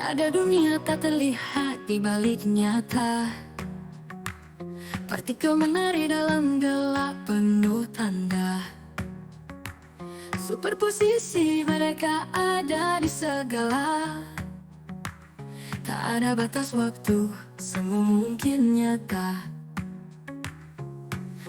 Ada dunia tak terlihat di balik nyata, partikel menari dalam gelap penuh tanda. Superposisi mereka ada di segala. Tak ada batas waktu, semua mungkin nyata.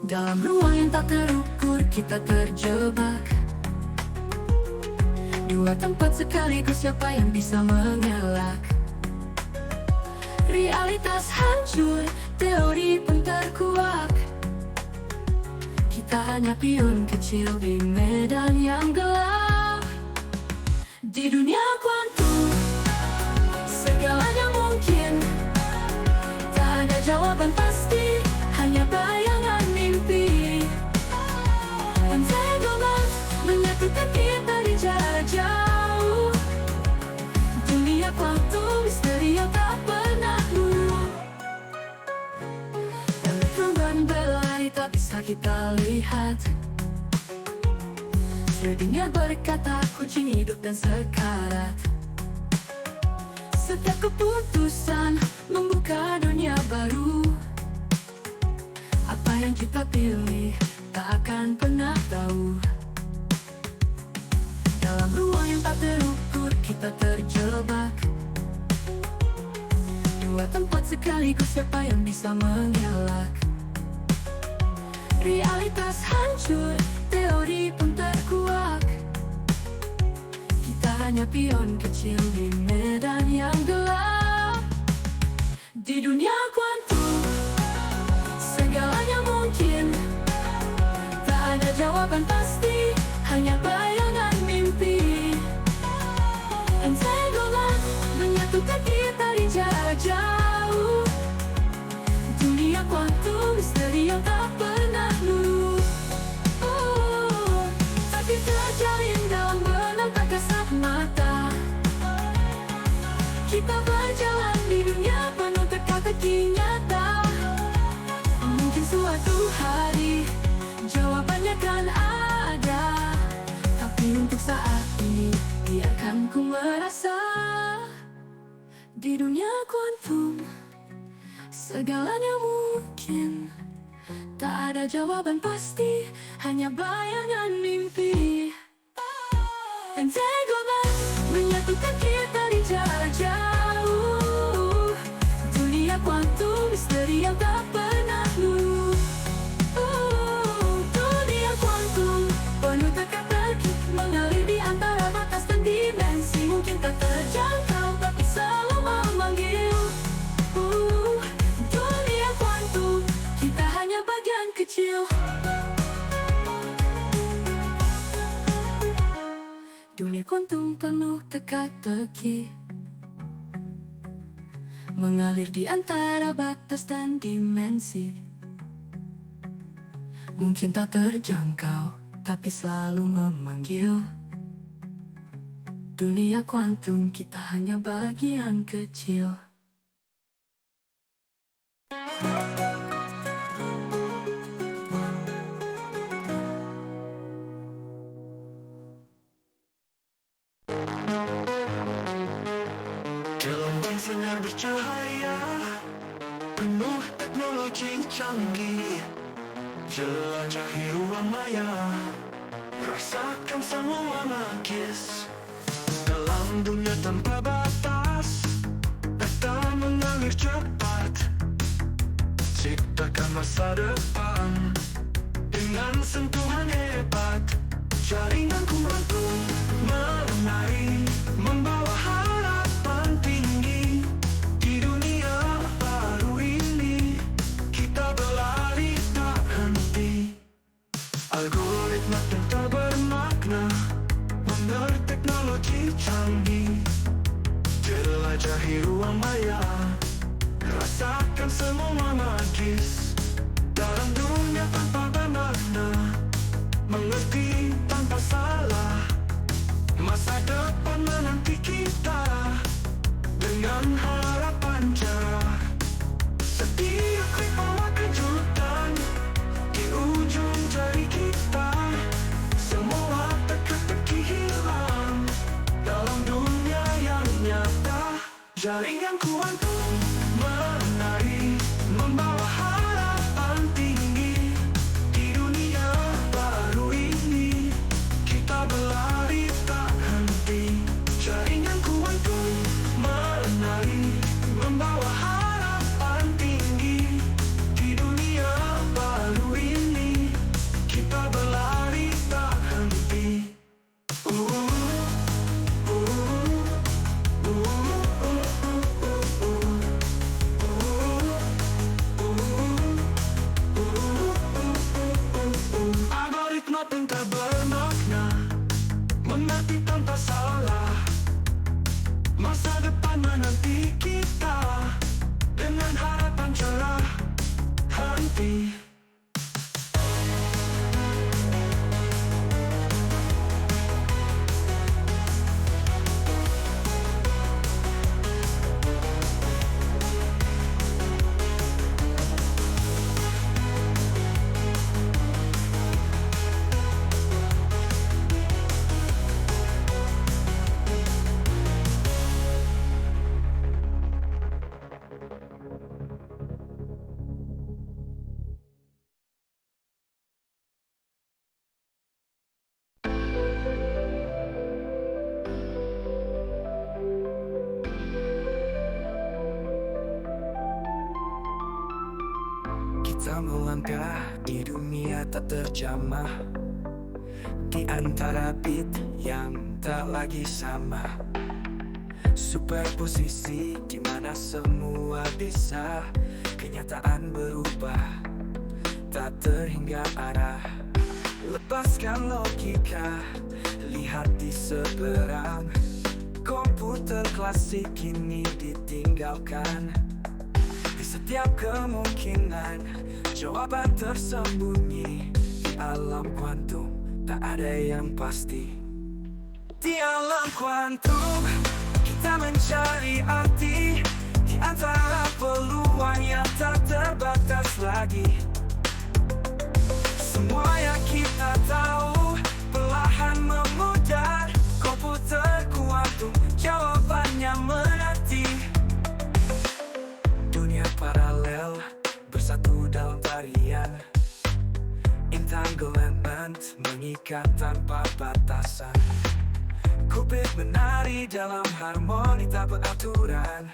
Dalam ruang yang tak terukur kita terjebak. Dua tempat sekaligus, siapa yang bisa mengelak? Realitas hancur, teori pun terkuak. Kita hanya pion kecil di medan yang gelap. Di dunia kuantum segalanya mungkin. Tak ada jawaban pasti, hanya bayangan mimpi. Entanglement menyatukan kita di jarak jauh. Dunia kuantum misteri yang tak pernah luluh. Elektron berlari tak bisa kita lihat. Schrödinger berkata kucing hidup dan sekarat. Setiap keputusan membuka dunia baru. Apa yang kita pilih tak akan pernah tahu. Dalam ruang yang tak terukur kita terjebak. Dua tempat sekaligus, siapa yang bisa mengelak? Realitas hancur, teori pun terkuak. Kita hanya pion kecil di medan yang gelap. Di dunia kuantum segalanya mungkin. Tak ada jawaban pasti, hanya bayangan mimpi. Entanglement menyatukan kita di jarak jauh. Dunia kuantum misteri yang tak pernah luluh. Tapi terjalin dalam benang tak kasat mata. Kita berjalan di dunia penuh teka-teki nyata. Mungkin suatu hari jawabannya kan ada. Tapi untuk saat ini biarkan ku merasa. Di dunia kuantum segalanya mungkin. Tak ada jawaban pasti, hanya bayangan mimpi. Entanglement menyatukan kita di jarak jauh. Dunia kuantum misteri yang tak pernah luluh. Dunia kuantum penuh teka-teki, mengalir di antara batas dan dimensi. Mungkin tak terjangkau, tapi selalu memanggil. Dunia kuantum, kita hanya bagian kecil. Dunia kuantum penuh teka-teki, mengalir di antara batas dan dimensi. Mungkin tak terjangkau, tapi selalu memanggil. Dunia kuantum, kita hanya bagian kecil. Gelombang sinar bercahaya, penuh teknologi canggih. Jelajahi ruang maya, rasakan semua magis. Dalam dunia tanpa batas, data mengalir cepat. Ciptakan masa depan dengan sentuhan hebat. Jaringan kuantum menari, membawa harapan tinggi. Di dunia baru ini kita berlari tak henti. Algoritma tak bermakna, mengerti teknologi canggih. Jelajahi ruang maya, rasakan semua magis. Dalam dunia tanpa bermakna, mengerti tanpa salah. Masa depan menanti kita dengan harapan cerah. Setiap klik bawa kejutan di ujung jari kita. Semua teka-teki hilang dalam dunia yang nyata. Jaringan kuantum menari, membawa harapan tinggi. Di dunia baru ini, kita berlari tak henti. Jaringan kuantum menari, membawa harapan tinggi. Di dunia baru ini, kita berlari tak henti. Algoritma pintar bermakna, mengerti tanpa salah. Masa depan menanti kita, dengan harapan cerah henti. Kita melangkah di dunia tak terjamah, di antara beat yang tak lagi sama. Superposisi di mana semua bisa, kenyataan berubah, tak terhingga arah. Lepaskan logika, lihat di seberang. Komputer klasik kini ditinggalkan. Di setiap kemungkinan, jawaban tersembunyi. Di alam kuantum, tak ada yang pasti. Di alam kuantum, kita mencari arti. Di antara peluang yang tak terbatas lagi. Semua yang kita tahu perlahan memudar. Komputer kuantum, jawabannya menanti. Dunia paralel bersatu dalam tarian. Entanglement mengikat tanpa batasan. Kubit menari dalam harmoni tak beraturan,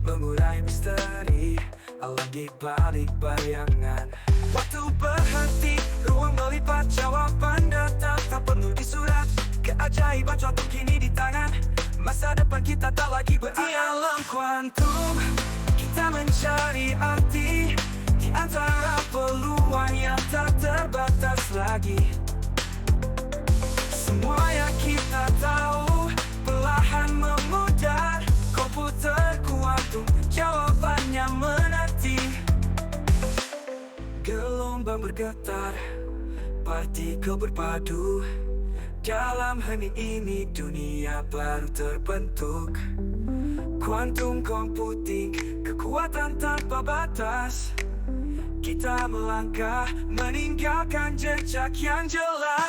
mengurai misteri alam di balik bayangan. Waktu berhenti, ruang melipat, jawaban datang tak perlu disurat. Keajaiban contoh kini di tangan, masa depan kita tak lagi berarti. Di alam kuantum, kita mencari arti. Di antara peluang yang tak terbatas lagi. Semua yang kita tahu perlahan memudar. Komputer kuantum, jawabannya menanti. Gelombang bergetar, partikel berpadu. Dalam hening ini dunia baru terbentuk. Quantum computing, kekuatan tanpa batas. Kita melangkah meninggalkan jejak yang jelas.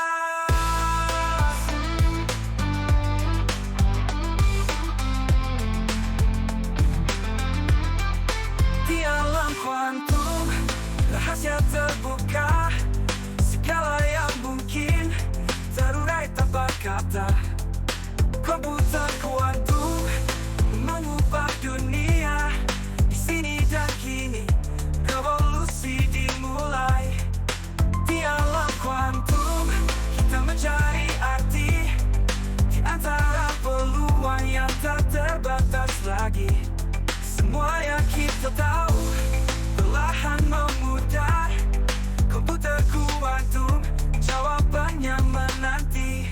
Di alam kuantum, rahasia terbuka. Segala yang mungkin terurai tanpa kata. Komputer kuantum mengubah dunia. Di sini dan kini, revolusi dimulai. Di alam kuantum, kita mencari arti. Di antara peluang yang tak terbatas lagi. Semua yang kita tahu perlahan memudar. Komputer kuantum, jawabannya menanti.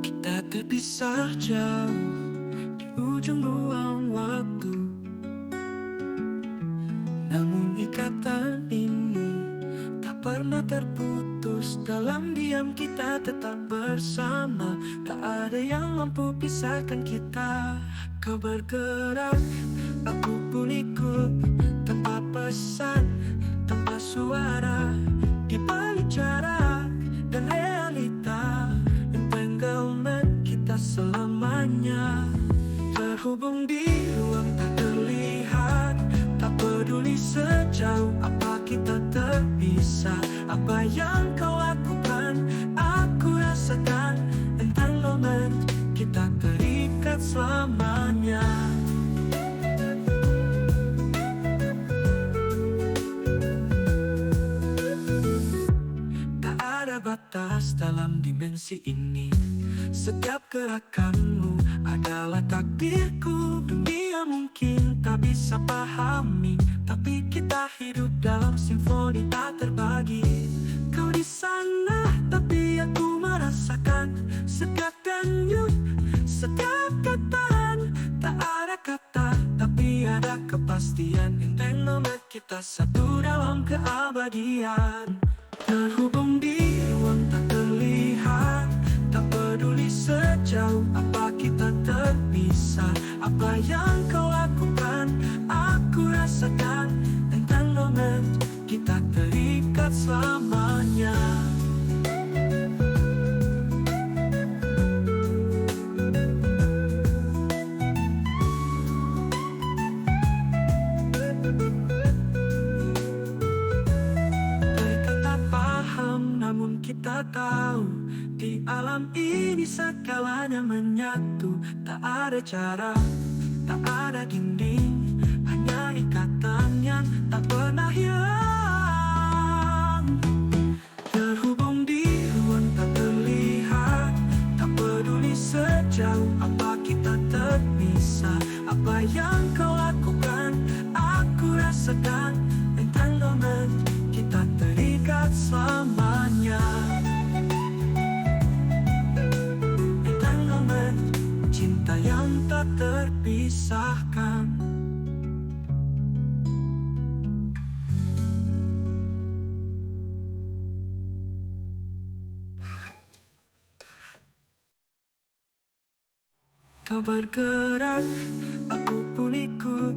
Kita terpisah jauh di ujung ruang waktu, namun ikatan ini tak pernah terputus. putus. Dalam diam kita tetap bersama, tak ada yang mampu pisahkan kita. Kau bergerak, aku pun ikut, tanpa pesan, tanpa suara. Di balik jarak dan realita, entanglement kita selamanya. Terhubung di ruang tak terlihat, tak peduli sejauh apa kita terpisah. Apa yang kau lakukan, aku rasakan. Entanglement kita terikat selamanya. Tak ada batas dalam dimensi ini. Setiap gerakanmu adalah takdirku. Dunia mungkin tak bisa pahami, tapi kita hidup dalam simfoni tak terbagi. Kau di sana, tapi aku merasakan setiap denyut, setiap katahan. Tak ada kata, tapi ada kepastian. Entanglement kita satu dalam keabadian. Terhubung di ruang tak terlihat, tak peduli sejauh apa kita terpisah. Apa yang kau lakukan, aku rasakan. Entanglement kita terikat selamanya. Mereka tak paham, namun kita tahu, di alam ini segalanya menyatu. Tak ada jarak, tak ada dinding, hanya ikatan yang tak pernah hilang. Terhubung di ruang tak terlihat, tak peduli sejauh apa kita terpisah. Apa yang kau lakukan, aku rasakan. Entanglement kita terikat selamanya. Cinta yang tak terpisahkan. Kau bergerak, aku pun ikut,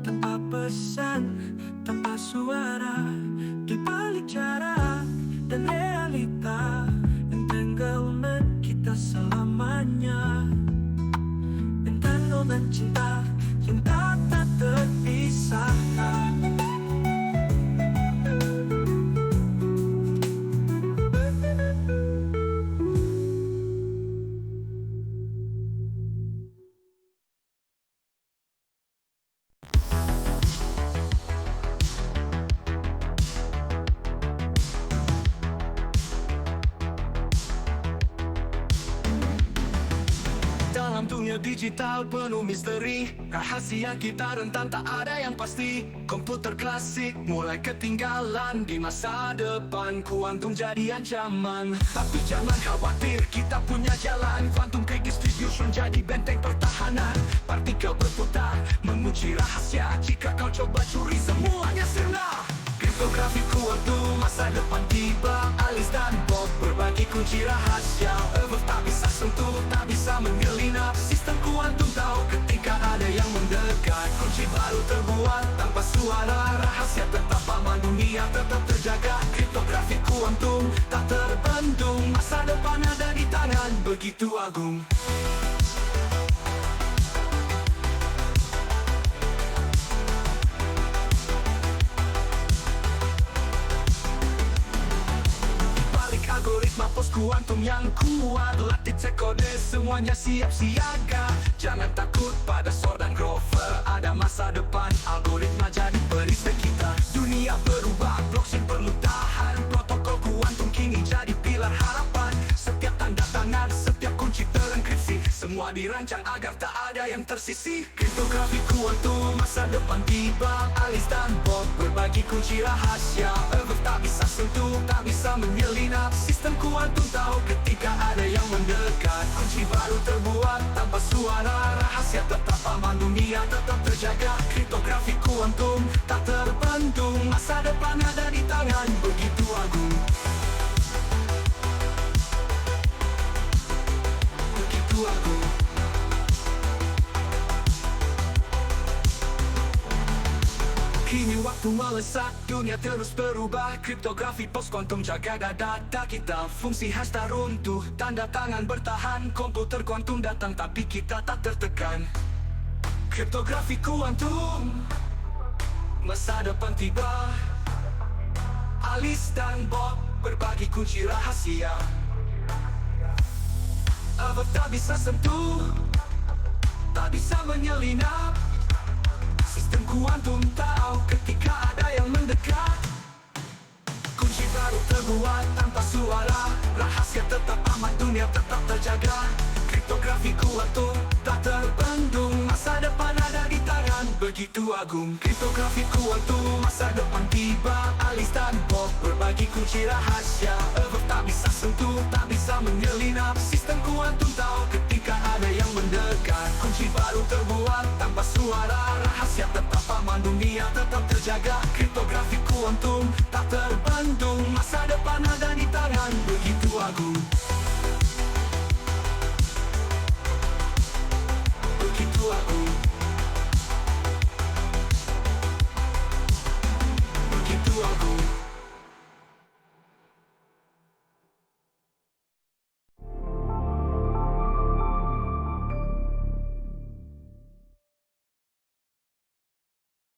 tanpa pesan, tanpa suara. Di balik jarak dan realita, entanglement kita selamanya. Entanglement cinta yang tak terpisahkan. Dalam dunia digital penuh misteri, rahasia kita rentan tak ada yang pasti. Komputer klasik mulai ketinggalan, di masa depan kuantum jadi ancaman. Tapi jangan khawatir, kita punya jalan. Quantum key distribution jadi benteng pertahanan. Partikel berputar menguji rahasia, jika kau coba curi semuanya sirna. Kriptografi kuantum, masa depan tiba. Alice dan Bob berbagi kunci rahasia. Earth tak bisa sentuh, tak bisa menyelinap. Sistem kuantum tahu ketika ada yang mendekat. Kunci baru terbuat tanpa suara, rahasia tetap aman, dunia tetap terjaga. Kriptografi kuantum tak terbendung, masa depan ada di tangan begitu agung. Algoritma pos kuantum yang kuat, latih cek kode semuanya siap siaga. Jangan takut pada Shor dan Grover, ada masa depan. Algoritma jadi perisai kita. Dunia berubah, blockchain perlu tahan. Protokol kuantum kini jadi pilar harapan. Setiap tanda tangan, setiap kunci terenkripsi, semua dirancang agar tak ada yang tersisih. Kriptografi kuantum, masa depan tiba. Alice dan Bob berbagi kunci rahasia. Earth tak bisa sentuh, tak bisa menyelinap. Sistem kuantum tahu ketika ada yang mendekat. Kunci baru terbuat tanpa suara, rahasia tetap aman, dunia tetap terjaga. Kriptografi kuantum tak terbendung, masa depan ada di tangan begitu agung. Waktu melesat, dunia terus berubah. Kriptografi pos kuantum jaga data kita. Fungsi hash tak runtuh, tanda tangan bertahan. Komputer kuantum datang tapi kita tak tertekan. Kriptografi kuantum, masa depan tiba. Alice dan Bob berbagi kunci rahasia. Abad tak bisa sentuh, tak bisa menyelinap. Sistem kuantum tahu ketika ada yang mendekat. Kunci baru terbuat tanpa suara. Rahasia tetap aman, dunia tetap terjaga. Kriptografi kuantum tak terbendung. Masa depan ada di tangan, begitu agung. Kriptografi kuantum, masa depan tiba. Alice dan Bob berbagi kunci rahasia. Abad tak bisa sentuh, tak bisa menyelinap. Sistem kuantum tahu ketika ada yang mendekat. Kunci baru terbuat tanpa suara. Rahasia tetap aman, dunia tetap terjaga. Kriptografi kuantum tak terbendung. Masa depan ada di tangan, begitu agung.